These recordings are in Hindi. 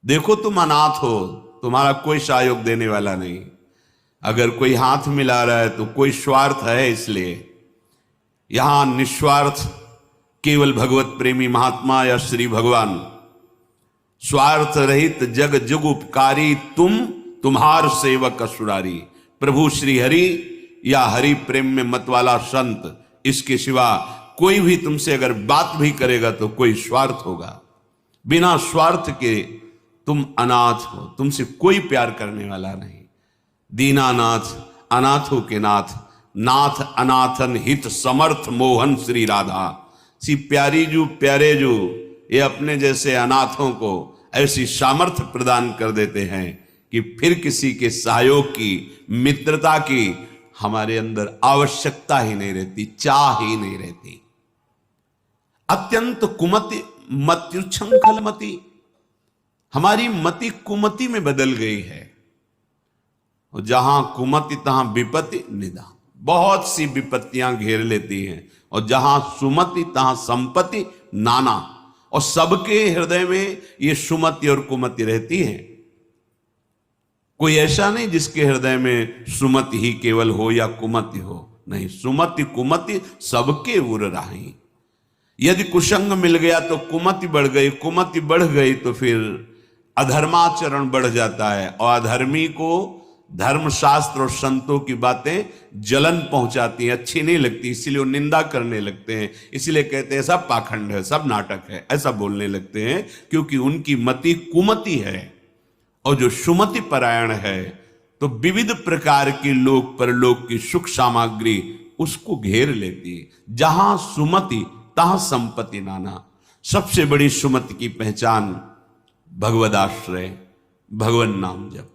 देखो तुम अनाथ हो, तुम्हारा कोई सहयोग देने वाला नहीं। अगर कोई हाथ मिला रहा है तो कोई स्वार्थ है, इसलिए यहां निस्वार्थ केवल भगवत प्रेमी महात्मा या श्री भगवान, स्वार्थ रहित जग जुग उपकारी, तुम्हार सेवक असुरारी। प्रभु श्री हरि या हरि प्रेम में मत वाला संत, इसके सिवा कोई भी तुमसे अगर बात भी करेगा तो कोई स्वार्थ होगा। बिना स्वार्थ के तुम अनाथ हो, तुमसे कोई प्यार करने वाला नहीं। दीनानाथ अनाथों के नाथ, नाथ अनाथन हित समर्थ मोहन श्री राधा। सी प्यारी जू प्यारे जू, ये अपने जैसे अनाथों को ऐसी सामर्थ्य प्रदान कर देते हैं कि फिर किसी के सहयोग की, मित्रता की हमारे अंदर आवश्यकता ही नहीं रहती, चाह ही नहीं रहती। अत्यंत कुमति मत्युच्छृंखल मति, हमारी मति कुमति में बदल गई है। और जहां कुमति तहां विपत्ति निदा, बहुत सी विपत्तियां घेर लेती हैं। और जहां सुमति तहां संपत्ति नाना, और सबके हृदय में ये सुमति और कुमति रहती है। कोई ऐसा नहीं जिसके हृदय में सुमति ही केवल हो या कुमति हो, नहीं, सुमति कुमति सबके उर राही। यदि कुसंग मिल गया तो कुमति बढ़ गई, कुमति बढ़ गई तो फिर अधर्माचरण बढ़ जाता है। और अधर्मी को धर्मशास्त्र और संतों की बातें जलन पहुंचाती हैं, अच्छी नहीं लगती, इसीलिए वो निंदा करने लगते हैं। इसीलिए कहते हैं सब पाखंड है, सब नाटक है, ऐसा बोलने लगते हैं, क्योंकि उनकी मति कुमति है। और जो सुमति परायण है तो विविध प्रकार की लोक परलोक की सुख सामग्री उसको घेर लेती है। जहां सुमति तहां संपत्ति नाना। सबसे बड़ी सुमति की पहचान भगवदाश्रय, भगवन नाम जप।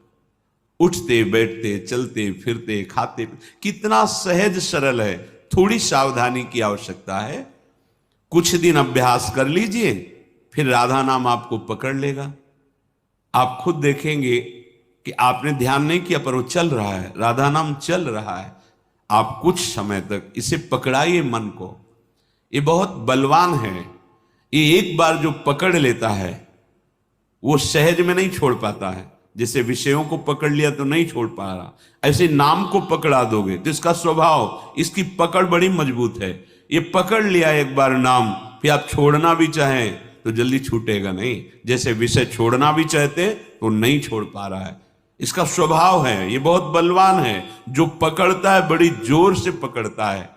उठते बैठते चलते फिरते खाते, कितना सहज सरल है। थोड़ी सावधानी की आवश्यकता है। कुछ दिन अभ्यास कर लीजिए, फिर राधा नाम आपको पकड़ लेगा। आप खुद देखेंगे कि आपने ध्यान नहीं किया पर वो चल रहा है, राधा नाम चल रहा है। आप कुछ समय तक इसे पकड़ाइए मन को, ये बहुत बलवान है। ये एक बार जो पकड़ लेता है वो सहज में नहीं छोड़ पाता है। जैसे विषयों को पकड़ लिया तो नहीं छोड़ पा रहा, ऐसे नाम को पकड़ा दोगे तो इसका स्वभाव, इसकी पकड़ बड़ी मजबूत है। ये पकड़ लिया एक बार नाम, फिर आप छोड़ना भी चाहें तो जल्दी छूटेगा नहीं। जैसे विषय छोड़ना भी चाहते तो नहीं छोड़ पा रहा है, इसका स्वभाव है। ये बहुत बलवान है, जो पकड़ता है बड़ी जोर से पकड़ता है,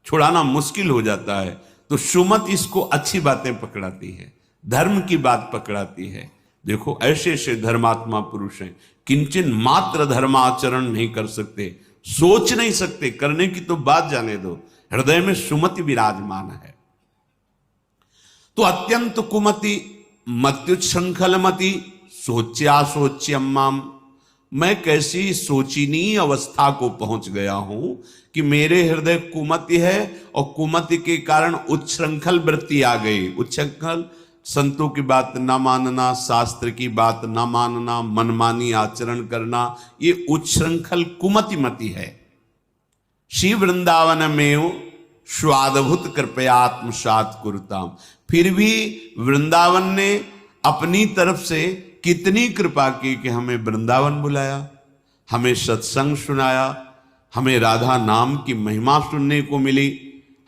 छुड़ाना मुश्किल हो जाता है। तो सुमत इसको अच्छी बातें पकड़ाती है, धर्म की बात पकड़ाती है। देखो ऐसे ऐसे धर्मात्मा पुरुष हैं, किंचन मात्र धर्माचरण नहीं कर सकते, सोच नहीं सकते, करने की तो बात जाने दो, हृदय में सुमति विराजमान है। तो अत्यंत कुमति मत्युच्छृंखल मति, सोच्या सोच्यम्माम, मैं कैसी सोचिनीय अवस्था को पहुंच गया हूं कि मेरे हृदय कुमति है और कुमति के कारण उच्छृंखल वृत्ति आ गई। उच्छृंखल संतों की बात न मानना, शास्त्र की बात न मानना, मनमानी आचरण करना, ये उच्छृंखल कुमति मति है। श्री वृंदावन में स्वादभुत कृपया आत्मसात कुरुताम, फिर भी वृंदावन ने अपनी तरफ से कितनी कृपा की कि हमें वृंदावन बुलाया, हमें सत्संग सुनाया, हमें राधा नाम की महिमा सुनने को मिली,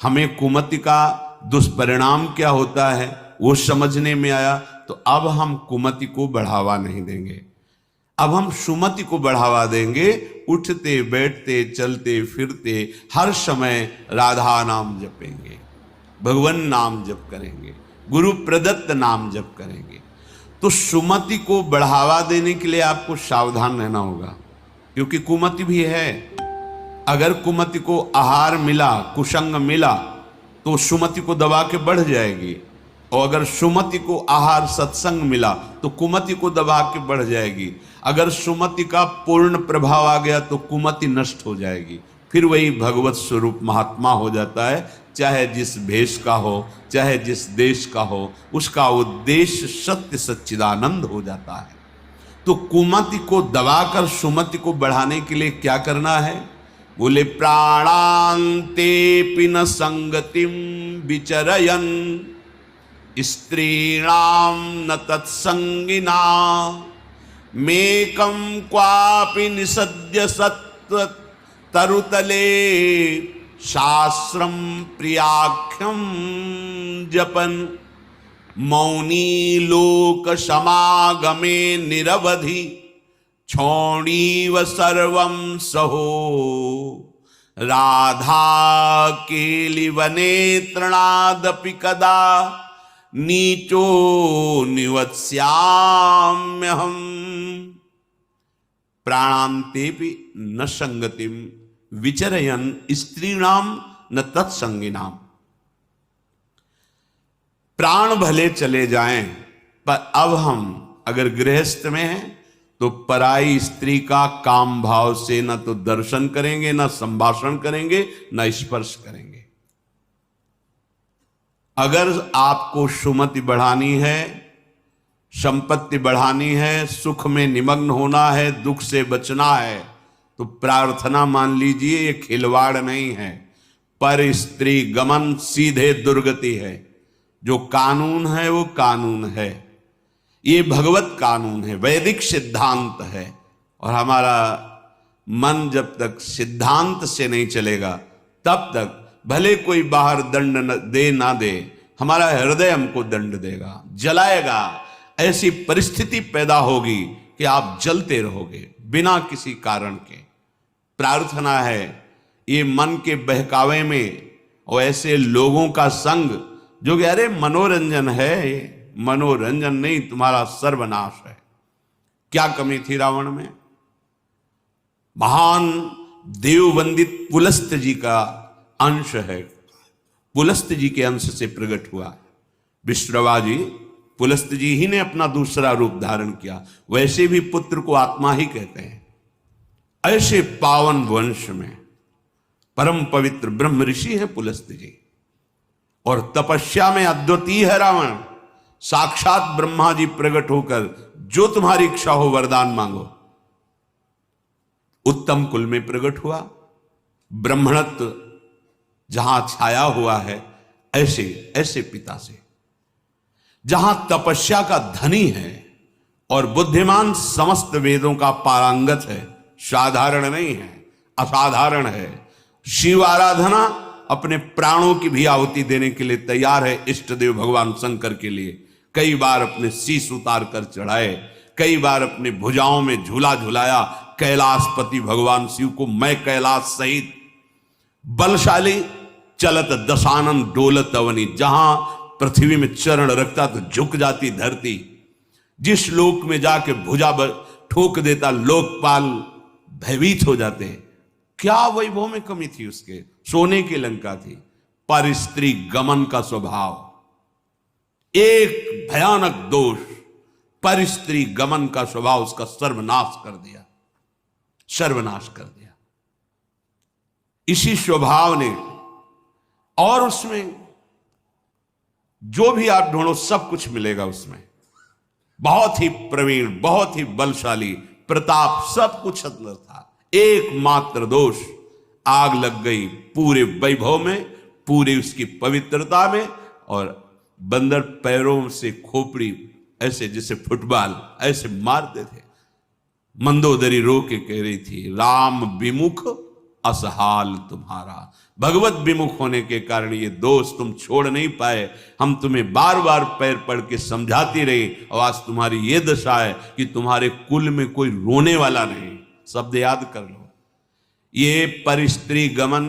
हमें कुमति का दुष्परिणाम क्या होता है वो समझने में आया। तो अब हम कुमति को बढ़ावा नहीं देंगे, अब हम सुमति को बढ़ावा देंगे। उठते बैठते चलते फिरते हर समय राधा नाम जपेंगे, भगवान नाम जप करेंगे, गुरु प्रदत्त नाम जप करेंगे। तो सुमति को बढ़ावा देने के लिए आपको सावधान रहना होगा, क्योंकि कुमति भी है। अगर कुमति को आहार मिला, कुसंग मिला, तो सुमति को दबा के बढ़ जाएगी। और अगर सुमति को आहार सत्संग मिला तो कुमति को दबा के बढ़ जाएगी। अगर सुमति का पूर्ण प्रभाव आ गया तो कुमति नष्ट हो जाएगी, फिर वही भगवत स्वरूप महात्मा हो जाता है। चाहे जिस भेष का हो, चाहे जिस देश का हो, उसका उद्देश्य सत्य सच्चिदानंद हो जाता है। तो कुमति को दबाकर सुमति को बढ़ाने के लिए क्या करना है? बोले प्राणांते पिन संगतिम विचरयन स्त्रीणाम न तत्संगिना मेकं क्वापि निसद्य सत्व तरुतले शास्त्रम प्रियाख्यम जपन मौनी लोक समागमे निरवधि क्षौणीव सर्वं सहो राधा केलिवने तृणादपि कदा नीचो निवत्स्याम्यहम् प्राणान्तेपि न संगतिम विचरयन् स्त्रीणाम न तत्संगिनाम। प्राण भले चले जाएं, पर अब हम अगर गृहस्थ में हैं तो पराई स्त्री का काम भाव से न तो दर्शन करेंगे, न संभाषण करेंगे, न स्पर्श करेंगे। अगर आपको सुमति बढ़ानी है, संपत्ति बढ़ानी है, सुख में निमग्न होना है, दुख से बचना है, तो प्रार्थना मान लीजिए ये खिलवाड़ नहीं है, पर स्त्री गमन सीधे दुर्गति है। जो कानून है वो कानून है, ये भगवत कानून है, वैदिक सिद्धांत है। और हमारा मन जब तक सिद्धांत से नहीं चलेगा तब तक भले कोई बाहर दंड दे ना दे, हमारा हृदय हमको दंड देगा, जलाएगा। ऐसी परिस्थिति पैदा होगी कि आप जलते रहोगे बिना किसी कारण के। प्रार्थना है ये मन के बहकावे में और ऐसे लोगों का संग जो कि अरे मनोरंजन है, मनोरंजन नहीं, तुम्हारा सर्वनाश है। क्या कमी थी रावण में? महान देववंदित पुलस्त जी का अंश है, पुलस्त जी के अंश से प्रकट हुआ। विश्रवा जी, पुलस्त जी ही ने अपना दूसरा रूप धारण किया। वैसे भी पुत्र को आत्मा ही कहते हैं। ऐसे पावन वंश में परम पवित्र ब्रह्म ऋषि है पुलस्त जी, और तपस्या में अद्वितीय है रावण। साक्षात ब्रह्मा जी प्रकट होकर जो तुम्हारी इच्छा हो वरदान मांगो। उत्तम कुल में प्रकट हुआ। ब्राह्मणत्व जहां छाया हुआ है, ऐसे ऐसे पिता से, जहां तपस्या का धनी है और बुद्धिमान समस्त वेदों का पारंगत है, साधारण नहीं है, असाधारण है। शिव आराधना अपने प्राणों की भी आहुति देने के लिए तैयार है। इष्ट देव भगवान शंकर के लिए कई बार अपने शीश उतार कर चढ़ाए, कई बार अपने भुजाओं में झूला झुलाया। कैलाशपति भगवान शिव को मैं कैलाश सहित बलशाली चलत दशानन डोलत अवनी, जहां पृथ्वी में चरण रखता तो झुक जाती धरती, जिस लोक में जाके भुजा ठोक देता लोकपाल भयभीत हो जाते। क्या वैभव में कमी थी उसके? सोने की लंका थी। पर स्त्री गमन का स्वभाव एक भयानक दोष, पर स्त्री गमन का स्वभाव उसका सर्वनाश कर दिया, सर्वनाश कर दिया। इसी स्वभाव ने, और उसमें जो भी आप ढूंढो सब कुछ मिलेगा उसमें। बहुत ही प्रवीण, बहुत ही बलशाली, प्रताप, सब कुछ अंदर था। एकमात्र दोष, आग लग गई पूरे वैभव में, पूरी उसकी पवित्रता में। और बंदर पैरों से खोपड़ी ऐसे जैसे फुटबॉल ऐसे मारते थे। मंदोदरी रो के कह रही थी, राम विमुख असहाल तुम्हारा। भगवत विमुख होने के कारण ये दोष तुम छोड़ नहीं पाए। हम तुम्हें बार बार पैर पड़ के समझाती रही, और आज तुम्हारी ये दशा है कि तुम्हारे कुल में कोई रोने वाला नहीं। शब्द याद कर लो। ये परस्त्री गमन,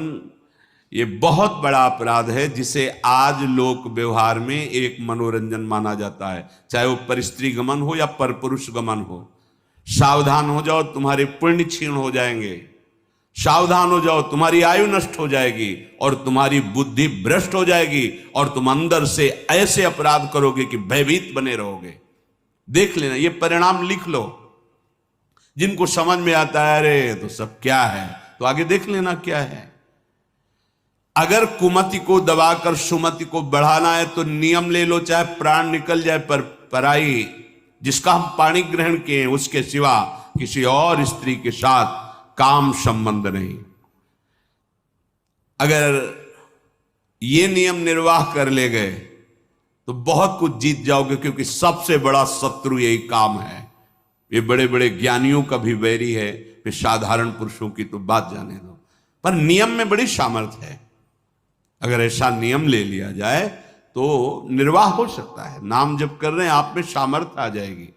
ये बहुत बड़ा अपराध है, जिसे आज लोक व्यवहार में एक मनोरंजन माना जाता है। चाहे वो परस्त्री गमन हो या परपुरुष गमन हो। सावधान हो जाओ, तुम्हारे पुण्य क्षीण हो जाएंगे। सावधान हो जाओ, तुम्हारी आयु नष्ट हो जाएगी और तुम्हारी बुद्धि भ्रष्ट हो जाएगी, और तुम अंदर से ऐसे अपराध करोगे कि भयभीत बने रहोगे। देख लेना, ये परिणाम लिख लो। जिनको समझ में आता है अरे तो सब क्या है, तो आगे देख लेना क्या है। अगर कुमति को दबाकर सुमति को बढ़ाना है तो नियम ले लो, चाहे प्राण निकल जाए, पर पराई जिसका हम पाणी ग्रहण किए हैं उसके सिवा किसी और स्त्री के साथ काम संबंध नहीं। अगर ये नियम निर्वाह कर ले गए तो बहुत कुछ जीत जाओगे, क्योंकि सबसे बड़ा शत्रु यही काम है। ये बड़े बड़े ज्ञानियों का भी वैरी है, फिर साधारण पुरुषों की तो बात जाने दो। पर नियम में बड़ी सामर्थ्य है। अगर ऐसा नियम ले लिया जाए तो निर्वाह हो सकता है। नाम जप कर रहे हैं, आप में सामर्थ्य आ जाएगी।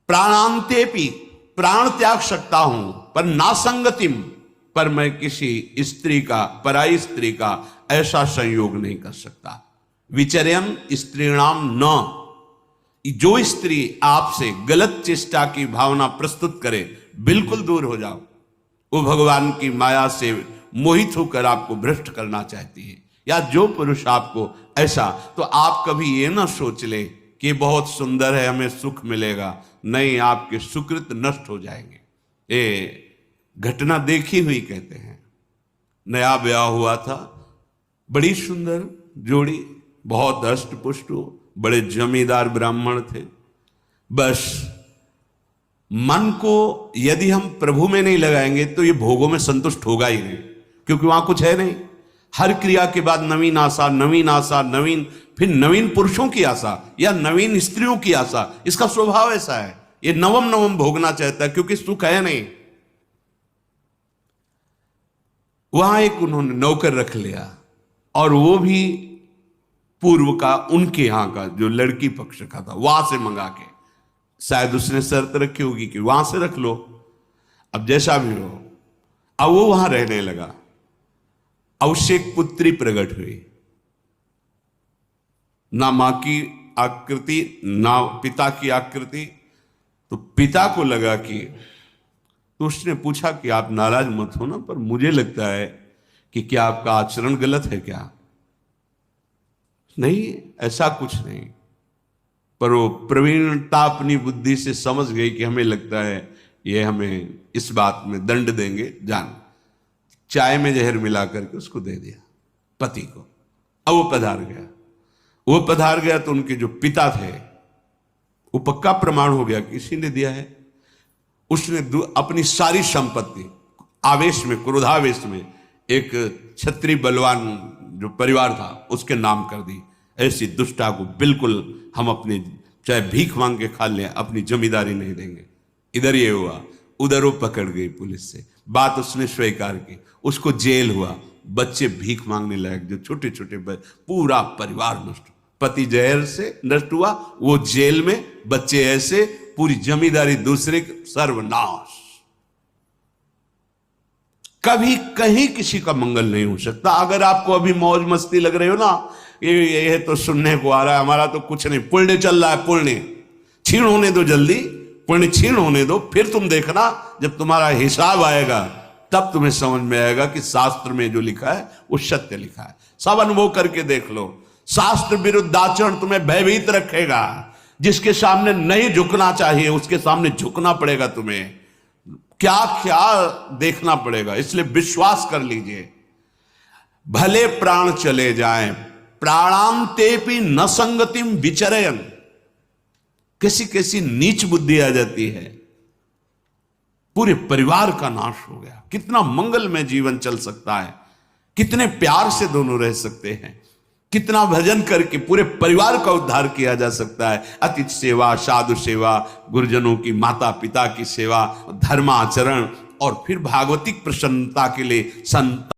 प्राणांते भी, प्राण त्याग सकता हूं, पर ना संगतिम, पर मैं किसी स्त्री का, पराई स्त्री का ऐसा संयोग नहीं कर सकता। विचर्यम स्त्रीणाम न, जो स्त्री आपसे गलत चेष्टा की भावना प्रस्तुत करे, बिल्कुल दूर हो जाओ। वो भगवान की माया से मोहित होकर आपको भ्रष्ट करना चाहती है। या जो पुरुष आपको ऐसा, तो आप कभी ये ना सोच ले कि बहुत सुंदर है, हमें सुख मिलेगा। नहीं, आपके सुकृत नष्ट हो जाएंगे। ये घटना देखी हुई कहते हैं। नया ब्याह हुआ था, बड़ी सुंदर जोड़ी, बहुत अष्ट पुष्ट, बड़े जमींदार ब्राह्मण थे। बस मन को यदि हम प्रभु में नहीं लगाएंगे तो ये भोगों में संतुष्ट होगा ही नहीं, क्योंकि वहां कुछ है नहीं। हर क्रिया के बाद नवीन आशा, नवीन आशा, नवीन, फिर नवीन पुरुषों की आशा या नवीन स्त्रियों की आशा। इसका स्वभाव ऐसा है, ये नवम नवम भोगना चाहता है, क्योंकि सुख है नहीं। वहां एक उन्होंने नौकर रख लिया, और वो भी पूर्व का, उनके यहां का, जो लड़की पक्ष का था, वहां से मंगा के, शायद उसने शर्त रखी होगी कि वहां से रख लो। अब जैसा भी हो, अब वो वहां रहने लगा। अब उससे एक पुत्री प्रकट हुई, ना मां की आकृति ना पिता की आकृति। तो पिता को लगा कि, तो उसने पूछा कि आप नाराज मत हो ना, पर मुझे लगता है कि क्या आपका आचरण गलत है क्या? नहीं, ऐसा कुछ नहीं। पर वो प्रवीणता अपनी बुद्धि से समझ गई कि हमें लगता है ये हमें इस बात में दंड देंगे। जान, चाय में जहर मिला करके उसको दे दिया पति को। अब वो पधार गया तो उनके जो पिता थे, वो पक्का प्रमाण हो गया कि इसी ने दिया है। उसने अपनी सारी संपत्ति आवेश में, क्रोधावेश में, एक क्षत्रिय बलवान जो परिवार था उसके नाम कर दी। ऐसी दुष्टा को बिल्कुल हम अपनी, चाहे भीख मांग के खा लें, अपनी जमींदारी नहीं देंगे। इधर ये हुआ, उधर वो पकड़ गई पुलिस से, बात उसने स्वीकार की, उसको जेल हुआ। बच्चे भीख मांगने लायक, जो छोटे छोटे, पूरा परिवार नष्ट, पति जहर से नष्ट हुआ, वो जेल में, बच्चे ऐसे, पूरी जमींदारी दूसरे, सर्वनाश। कभी कहीं किसी का मंगल नहीं हो सकता। अगर आपको अभी मौज मस्ती लग रही हो ना, ये तो सुनने को आ रहा है, हमारा तो कुछ नहीं, पुण्य चल रहा है, पुण्य छीण होने दो, जल्दी पुण्य छीण होने दो, फिर तुम देखना जब तुम्हारा हिसाब आएगा तब तुम्हें समझ में आएगा कि शास्त्र में जो लिखा है वो सत्य लिखा है। सब अनुभव करके देख लो। शास्त्र विरुद्ध आचरण तुम्हें भयभीत रखेगा। जिसके सामने नहीं झुकना चाहिए उसके सामने झुकना पड़ेगा तुम्हें, क्या क्या देखना पड़ेगा। इसलिए विश्वास कर लीजिए, भले प्राण चले जाएं, प्राणांतेपि न संगतिम विचरयन। कैसी कैसी नीच बुद्धि आ जाती है, पूरे परिवार का नाश हो गया। कितना मंगलमय जीवन चल सकता है, कितने प्यार से दोनों रह सकते हैं, कितना भजन करके पूरे परिवार का उद्धार किया जा सकता है। अतिथि सेवा, साधु सेवा, गुरुजनों की, माता पिता की सेवा, धर्माचरण, और फिर भागवतिक प्रसन्नता के लिए संत